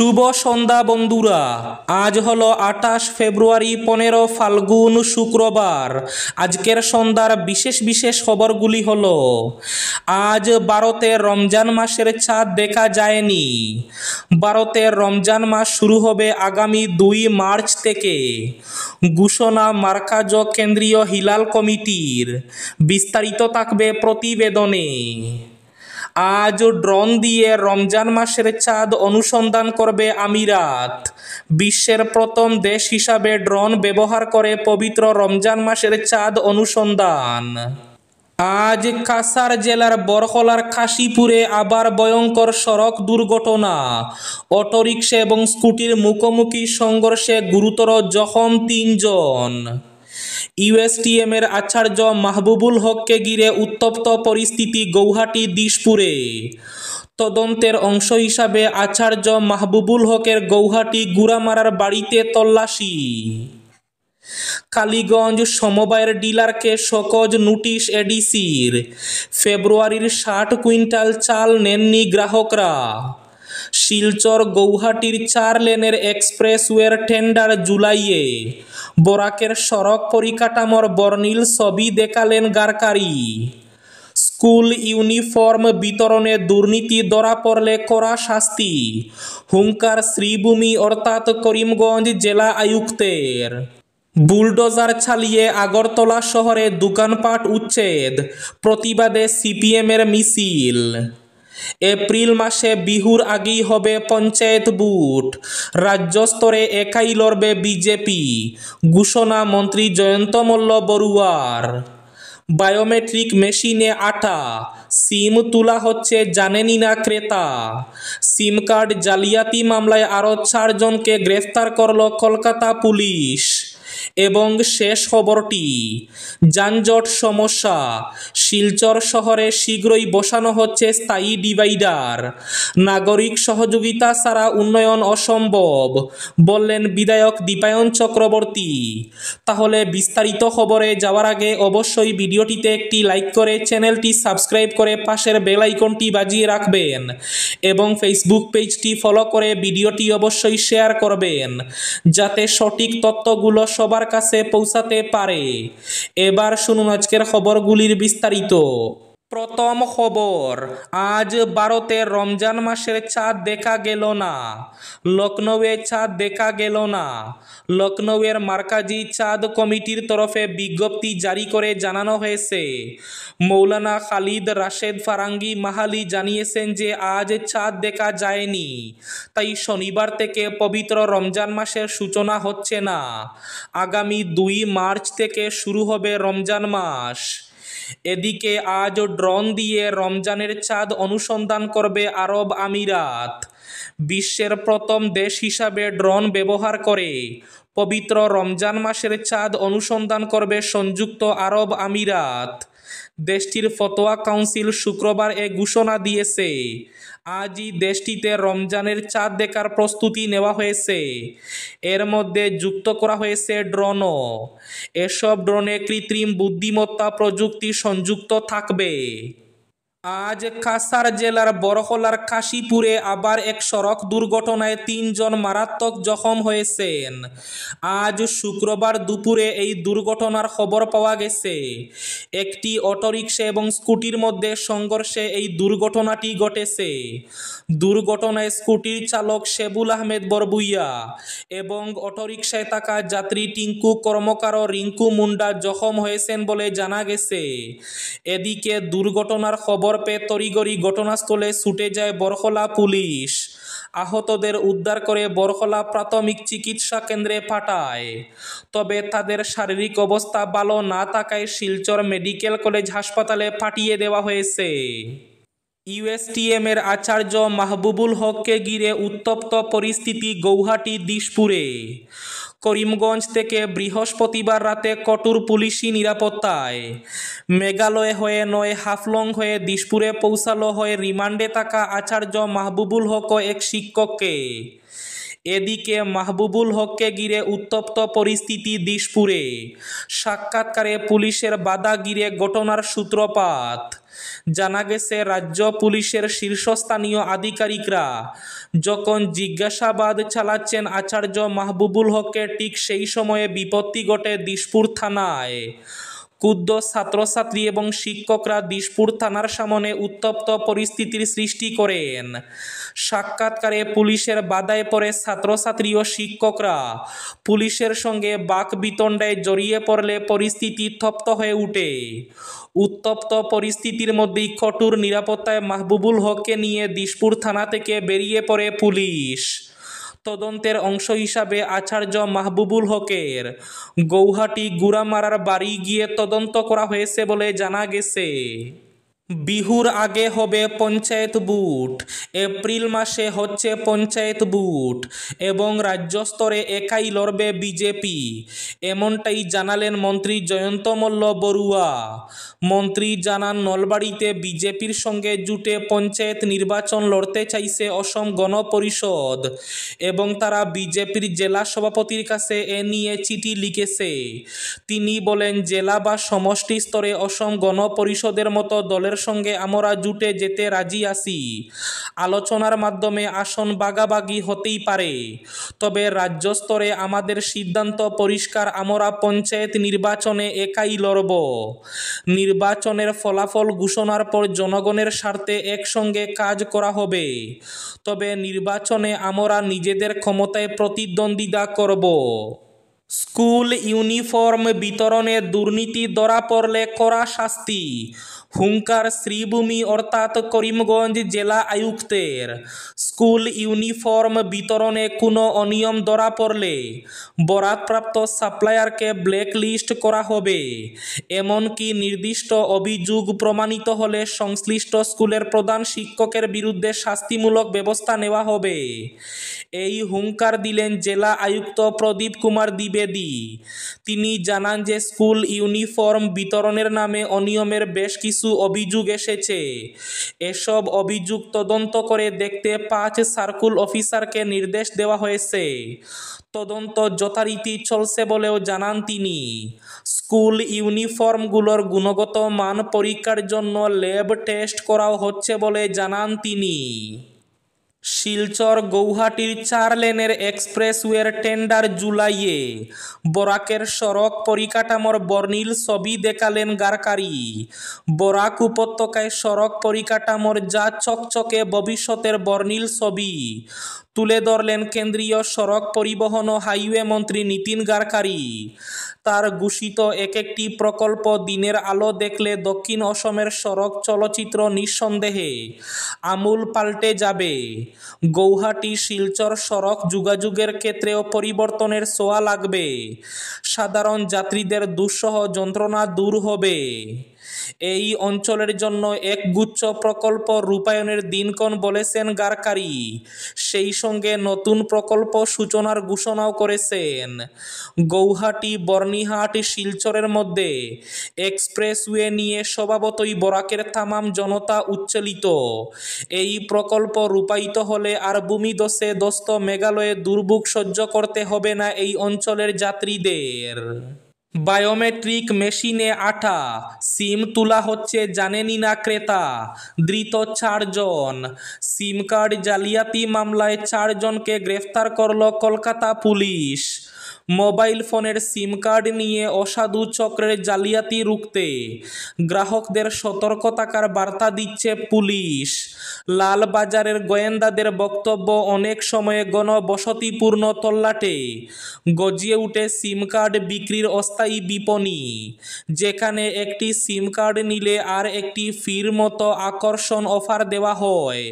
শুভ সন্ধ্যা বন্ধুরা। আজ হলো 28 ফেব্রুয়ারি, 15 ফাল্গুন, শুক্রবার। আজকের সন্ধ্যার বিশেষ বিশেষ খবরগুলি হলো: আজ ভারতে রমজান মাসের চাঁদ দেখা যায়নি। ভারতের রমজান মাস শুরু হবে আগামী 2 মার্চ থেকে। ঘোষণা মার্কাজ কেন্দ্রীয় হিলাল কমিটির। বিস্তারিত থাকবে প্রতিবেদনে। আজ ড্রোন দিয়ে রমজান মাসের চাঁদ অনুসন্ধান করবে আমিরাত। বিশ্বের প্রথম দেশ হিসাবে ড্রোন ব্যবহার করে পবিত্র রমজান মাসের চাঁদ অনুসন্ধান। আজ কাছাড় জেলার বরকলার কাশীপুরে আবার ভয়ঙ্কর সড়ক দুর্ঘটনা। অটোরিকশা এবং স্কুটির মুখোমুখি সংঘর্ষে গুরুতর জখম 3 জন। ইউএসটিএমের আচার্য মাহবুবুল হককে ঘিরে উত্তপ্ত পরিস্থিতি গৌহাটি দিশপুরে। তদন্তের অংশ হিসাবে আচার্য মাহবুবুল হকের গৌহাটি গুড়ামারার বাড়িতে তল্লাশি। কালীগঞ্জ সমবায়ের ডিলারকে শোকজ নোটিশ এডিসির। ফেব্রুয়ারির 60 কুইন্টাল চাল নেননি গ্রাহকরা। শিলচর গৌহাটির 4 লেনের এক্সপ্রেসওয়ের টেন্ডার জুলাইয়ে। বরাকের সড়ক পরিকাঠামোর বর্ণিল ছবি দেখালেন গারকারি। স্কুল ইউনিফর্ম বিতরণে দুর্নীতি ধরা পড়লে কড়া শাস্তি। হুঙ্কার শ্রীভূমি অর্থাৎ করিমগঞ্জ জেলা আয়ুক্তের। বুলডোজার চালিয়ে আগরতলা শহরে দোকানপাট উচ্ছেদ, প্রতিবাদে সিপিএমের মিছিল। এপ্রিল মাসে বিহুর আগেই হবে পঞ্চায়েত ভোট। রাজ্য স্তরে একাই লড়বে বিজেপি। ঘোষণা মন্ত্রী জয়ন্ত মল্ল বড়ুয়ার। বায়োমেট্রিক মেশিনে আটা, সিম তোলা হচ্ছে জানেনই না ক্রেতা। সিম কার্ড জালিয়াতি মামলায় আরও 4 জনকে গ্রেফতার করল কলকাতা পুলিশ। এবং শেষ খবরটি, যানজট সমস্যা। শিলচর শহরে শীঘ্রই বসানো হচ্ছে স্থায়ী ডিভাইডার। নাগরিক সহযোগিতা ছাড়া উন্নয়ন অসম্ভব, বললেন বিধায়ক দীপায়ন চক্রবর্তী। তাহলে বিস্তারিত খবরে যাওয়ার আগে অবশ্যই ভিডিওটিতে একটি লাইক করে চ্যানেলটি সাবস্ক্রাইব করে পাশের বেল আইকনটি বাজিয়ে রাখবেন এবং ফেসবুক পেজটি ফলো করে ভিডিওটি অবশ্যই শেয়ার করবেন, যাতে সঠিক তথ্যগুলো সবার কাছে পৌঁছাতে পারে। এবার শুনুন আজকের খবরগুলির বিস্তারিত। প্রথম খবর, আজ ভারতে রমজান মাসের চাঁদ দেখা গেল না। লখনৌয়ে চাঁদ দেখা গেল না। লখনৌয়ের মার্কাজি চাঁদ কমিটির তরফে বিজ্ঞপ্তি জারি করে জানানো হয়েছে। মৌলানা খালিদ রাশেদ ফারাঙ্গি মাহালি জানিয়েছেন যে আজ চাঁদ দেখা যায়নি, তাই শনিবার থেকে পবিত্র রমজান মাসের সূচনা হচ্ছে না। আগামী 2 মার্চ থেকে শুরু হবে রমজান মাস। এদিকে আজ ড্রোন দিয়ে রমজানের চাঁদ অনুসন্ধান করবে আরব আমিরাত। বিশ্বের প্রথম দেশ হিসাবে ড্রোন ব্যবহার করে পবিত্র রমজান মাসের চাঁদ অনুসন্ধান করবে সংযুক্ত আরব আমিরাত। দেশটির ফতোয়া কাউন্সিল শুক্রবার এ ঘোষণা দিয়েছে। আজই দেশটিতে রমজানের চাঁদ দেখার প্রস্তুতি নেওয়া হয়েছে। এর মধ্যে যুক্ত করা হয়েছে ড্রোনও। এসব ড্রোনে কৃত্রিম বুদ্ধিমত্তা প্রযুক্তি সংযুক্ত থাকবে। আজ কাছাড় জেলার বরকলার কাশীপুরে আবার এক সড়ক দুর্ঘটনায় 3 জন মারাত্মক জখম হয়েছেন। আজ শুক্রবার দুপুরে এই দুর্ঘটনার খবর পাওয়া গেছে। একটি অটোরিকশা এবং স্কুটির মধ্যে সংঘর্ষে এই দুর্ঘটনাটি ঘটেছে। দুর্ঘটনায় স্কুটির চালক শেবুল আহমেদ বরবুইয়া এবং অটোরিকশায় থাকা যাত্রী টিঙ্কু কর্মকার ও রিঙ্কু মুন্ডা জখম হয়েছেন বলে জানা গেছে। এদিকে দুর্ঘটনার খবর পেয়ে তড়িঘড়ি ঘটনাস্থলে ছুটে যায় বরকলা পুলিশ। আহতদের উদ্ধার করে বরকলা প্রাথমিক চিকিৎসা কেন্দ্রে পাঠায়। তবে তাদের শারীরিক অবস্থা ভালো না থাকায় শিলচর মেডিকেল কলেজ হাসপাতালে পাঠিয়ে দেওয়া হয়েছে। ইউএসটিএমের আচার্য মাহবুবুল হককে ঘিরে উত্তপ্ত পরিস্থিতি গৌহাটি দিশপুরে। করিমগঞ্জ থেকে বৃহস্পতিবার রাতে কঠোর পুলিশি নিরাপত্তায় মেঘালয় হয়ে নয় হাফলং হয়ে দিশপুরে পৌঁছালো হয় রিমান্ডে থাকা আচার্য মাহবুবুল হক ও এক শিক্ষককে। এদিকে মাহবুবুল হককে ঘিরে উত্তপ্ত পরিস্থিতি দিশপুরে। সাক্ষাৎকারে পুলিশের বাধা ঘিরে ঘটনার সূত্রপাত। জানা গেছে, রাজ্য পুলিশের শীর্ষস্থানীয় আধিকারিকরা যখন জিজ্ঞাসাবাদ চালাচ্ছেন আচার্য মাহবুবুল হককে, ঠিক সেই সময়ে বিপত্তি ঘটে দিশপুর থানায়। ক্ষুব্ধ ছাত্রছাত্রী এবং শিক্ষকরা দিশপুর থানার সামনে উত্তপ্ত পরিস্থিতির সৃষ্টি করেন। সাক্ষাৎকারে পুলিশের বাধায় পড়ে ছাত্রছাত্রী ও শিক্ষকরা পুলিশের সঙ্গে বাকবিতণ্ডায় জড়িয়ে পড়লে পরিস্থিতি তপ্ত হয়ে ওঠে। উত্তপ্ত পরিস্থিতির মধ্যেই কঠোর নিরাপত্তায় মাহবুবুল হককে নিয়ে দিশপুর থানা থেকে বেরিয়ে পড়ে পুলিশ। তদন্তের অংশ হিসাবে আচার্য মাহবুবুল হকের গৌহাটি গুড়ামারার বাড়ি গিয়ে তদন্ত করা হয়েছে বলে জানা গেছে। বিহুর আগে হবে পঞ্চায়েত ভোট। এপ্রিল মাসে হচ্ছে পঞ্চায়েত ভোট এবং রাজ্য স্তরে একাই লড়বে বিজেপি, এমনটাই জানালেন মন্ত্রী জয়ন্ত মল্ল বড়ুয়া। মন্ত্রী জানান, নলবাড়িতে বিজেপির সঙ্গে জুটে পঞ্চায়েত নির্বাচন লড়তে চাইছে অসম গণ পরিষদ এবং তারা বিজেপির জেলা সভাপতির কাছে এ নিয়ে চিঠি লিখেছে। তিনি বলেন, জেলা বা সমষ্টি স্তরে অসম গণ পরিষদের মতো দলের সঙ্গে আমরা জুটে যেতে রাজি আছি। আলোচনার মাধ্যমে আসন ভাগাভাগি হতেই পারে, তবে রাজ্য স্তরে আমাদের সিদ্ধান্ত পরিষ্কার, আমরা পঞ্চায়েত নির্বাচনে একাই লড়ব। নির্বাচনের ফলাফল ঘোষণার পর জনগণের স্বার্থে একসঙ্গে কাজ করা হবে, তবে নির্বাচনে আমরা নিজেদের ক্ষমতায় প্রতিদ্বন্দ্বিতা করব। স্কুল ইউনিফর্ম বিতরণে দুর্নীতি ধরা পড়লে কড়া শাস্তি, হুঙ্কার শ্রীভূমি অর্থাৎ করিমগঞ্জ জেলা আয়ুক্তের। স্কুল ইউনিফর্ম বিতরণে কোনো অনিয়ম ধরা পড়লে বরাতপ্রাপ্ত সাপ্লায়ারকে ব্ল্যাকলিস্ট করা হবে, এমনকি নির্দিষ্ট অভিযোগ প্রমাণিত হলে সংশ্লিষ্ট স্কুলের প্রধান শিক্ষকের বিরুদ্ধে শাস্তিমূলক ব্যবস্থা নেওয়া হবে। এই হুঙ্কার দিলেন জেলা আয়ুক্ত প্রদীপ কুমার দ্বিবেদী। তিনি জানান যে স্কুল ইউনিফর্ম বিতরণের নামে অনিয়মের বেশ কিছু অভিযোগ এসেছে। এসব অভিযোগ তদন্ত করে দেখতে 5 সার্কুল অফিসারকে নির্দেশ দেওয়া হয়েছে। তদন্ত যথারীতি চলছে বলেও জানান তিনি। স্কুল ইউনিফর্মগুলোর গুণগত মান পরীক্ষার জন্য ল্যাব টেস্ট করাও হচ্ছে বলে জানান তিনি। শিলচর গৌহাটির 4 লেনের এক্সপ্রেসওয়ের টেন্ডার জুলাইয়ে, বরাকের সড়ক পরিকাঠামোর বর্ণিল ছবি দেখালেন গারকারি। বরাক উপত্যকায় সড়ক পরিকাঠামোর যা চকচকে ভবিষ্যতের বর্ণিল ছবি তুলে ধরলেন কেন্দ্রীয় সড়ক পরিবহন ও হাইওয়ে মন্ত্রী নীতিন গাডকারি। তার ঘোষিত এক একটি প্রকল্প দিনের আলো দেখলে দক্ষিণ অসমের সড়ক চলচ্চিত্র নিঃসন্দেহে আমূল পাল্টে যাবে। গৌহাটি শিলচর সড়ক যোগাযোগের ক্ষেত্রেও পরিবর্তনের ছোঁয়া লাগবে। সাধারণ যাত্রীদের দুঃসহ যন্ত্রণা দূর হবে। এই অঞ্চলের জন্য একগুচ্ছ প্রকল্প রূপায়ণের দিনক্ষণ বলেছেন গাডকারি। সেই সঙ্গে নতুন প্রকল্প সূচনার ঘোষণাও করেছেন। গৌহাটি বর্নিহাট শিলচরের মধ্যে এক্সপ্রেসওয়ে নিয়ে স্বভাবতই বরাকের তামাম জনতা উচ্ছ্বসিত। এই প্রকল্প রূপায়িত হলে আর ভূমিধসে ধ্বস্ত মেঘালয়ে দুর্ভোগ সহ্য করতে হবে না এই অঞ্চলের যাত্রীদের। বায়োমেট্রিক মেশিনে আঠা, সিম তোলা হচ্ছে জানেনই না ক্রেতা, ধৃত 4 জন। সিম কার্ড জালিয়াতি মামলায় 4 জনকে গ্রেফতার করল কলকাতা পুলিশ। মোবাইল ফোনের সিম কার্ড নিয়ে অসাধু চক্রের জালিয়াতি রুখতে গ্রাহকদের সতর্ক থাকার বার্তা দিচ্ছে পুলিশ। লালবাজারের গোয়েন্দাদের বক্তব্য, অনেক সময়ে গণবসতিপূর্ণ তল্লাটে গজিয়ে উঠে সিম কার্ড বিক্রির অস্থায়ী বিপণী, যেখানে একটি সিম কার্ড নিলে আর একটি ফির মতো আকর্ষণ অফার দেওয়া হয়।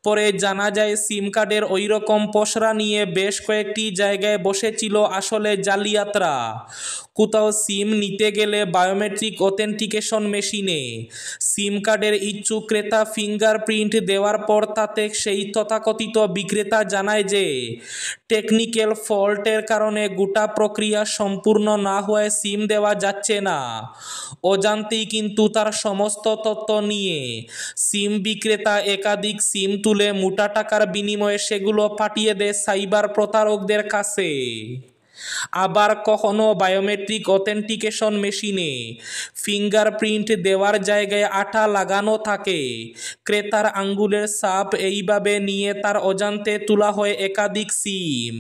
পরে জানা যায় সিম কার্ডের ওই রকম পসরা নিয়ে বেশ কয়েকটি জায়গায় বসেছিল আসলে আসলে জালিয়াতরা। কোথাও সিম নিতে গেলে বায়োমেট্রিক অথেন্টিকেশন মেশিনে সিম কার্ডের ইচ্ছুক ক্রেতা ফিঙ্গারপ্রিন্ট দেওয়ার পর তাতে সেই তথাকথিত বিক্রেতা জানায় যে টেকনিক্যাল ফল্টের কারণে গোটা প্রক্রিয়া সম্পূর্ণ না হয়ে সিম দেওয়া যাচ্ছে না। অজান্তেই কিন্তু তার সমস্ত তথ্য নিয়ে সিম বিক্রেতা একাধিক সিম তুলে মোটা টাকার বিনিময়ে সেগুলো পাঠিয়ে দেয় সাইবার প্রতারকদের কাছে। আবার কখনো বায়োমেট্রিক অথেন্টিকেশন মেশিনে ফিঙ্গারপ্রিন্ট দেওয়ার জায়গায় আঠা লাগানো থাকে। ক্রেতার আঙ্গুলের ছাপ এইভাবে নিয়ে তার অজান্তে তোলা হয় একাধিক সিম।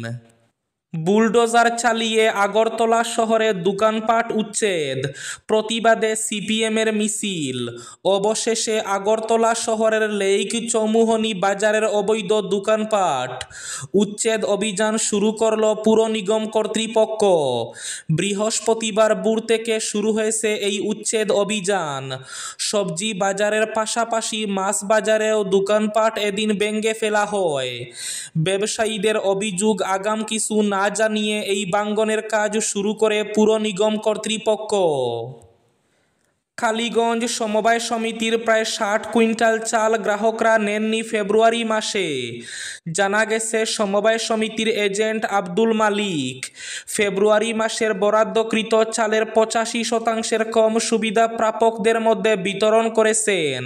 বুলডোজার চালিয়ে আগরতলা শহরে দোকানপাট উচ্ছেদ, প্রতিবাদে সিপিএমের মিছিল। অবশেষে আগরতলা শহরের লেইক চৌমুহনী বাজারের অবৈধ দোকানপাট উচ্ছেদ অভিযান শুরু করল পুর নিগম কর্তৃপক্ষ। বৃহস্পতিবার ভোর থেকে শুরু হয়েছে এই উচ্ছেদ অভিযান। সবজি বাজারের পাশাপাশি মাছ বাজারেও দোকানপাট এদিন ভেঙে ফেলা হয়। ব্যবসায়ীদের অভিযোগ, আগাম কিছু না জানিয়ে এই ভাঙনের কাজ শুরু করে পুর নিগম কর্তৃপক্ষ। কালীগঞ্জ সমবায় সমিতির প্রায় ৬০ কুইন্টাল চাল গ্রাহকরা নেননি ফেব্রুয়ারি মাসে। জানা গেছে, সমবায় সমিতির এজেন্ট আব্দুল মালিক ফেব্রুয়ারি মাসের বরাদ্দকৃত চালের ৮৫% কম সুবিধা প্রাপকদের মধ্যে বিতরণ করেছেন।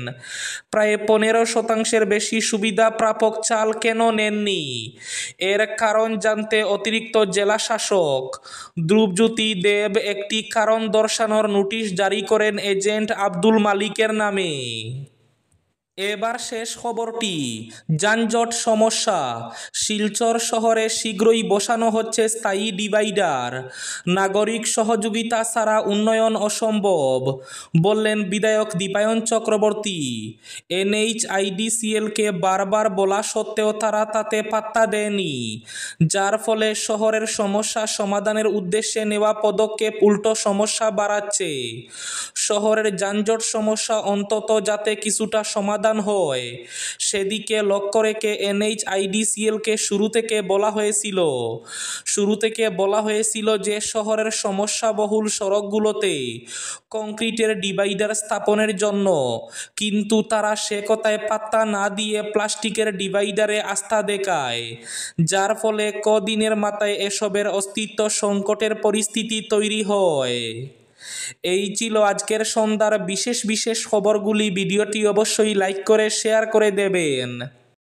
প্রায় ১৫% বেশি সুবিধা প্রাপক চাল কেন নেননি, এর কারণ জানতে অতিরিক্ত জেলা শাসক ধ্রুবজ্যোতি দেব একটি কারণ দর্শানোর নোটিশ জারি করেন এজেন্ট আব্দুল মালিকের নামে। এবার শেষ খবরটি, যানজট সমস্যা। শিলচর শহরে শীঘ্রই বসানো হচ্ছে স্থায়ী ডিভাইডার। নাগরিক সহযোগিতা ছাড়া উন্নয়ন অসম্ভব বললেন বিধায়ক দীপায়ন চক্রবর্তী। NHIDCLকে বারবার বলা সত্ত্বেও তারা তাতে পাত্তা দেয়নি, যার ফলে শহরের সমস্যা সমাধানের উদ্দেশ্যে নেওয়া পদক্ষেপ উল্টো সমস্যা বাড়াচ্ছে। শহরের যানজট সমস্যা অন্তত যাতে কিছুটা সমাধান হয়, সেদিকে লক্ষ্য রেখে NHIDCLকে শুরু থেকে বলা হয়েছিল যে শহরের সমস্যাবহুল সড়কগুলোতে কংক্রিটের ডিভাইডার স্থাপনের জন্য, কিন্তু তারা সে কথায় পাত্তা না দিয়ে প্লাস্টিকের ডিভাইডারে আস্থা দেখায়, যার ফলে কদিনের মাথায় এসবের অস্তিত্ব সংকটের পরিস্থিতি তৈরি হয়। এই ছিল আজকের সন্ধ্যার বিশেষ খবরগুলি। ভিডিওটি অবশ্যই লাইক করে শেয়ার করে দেবেন।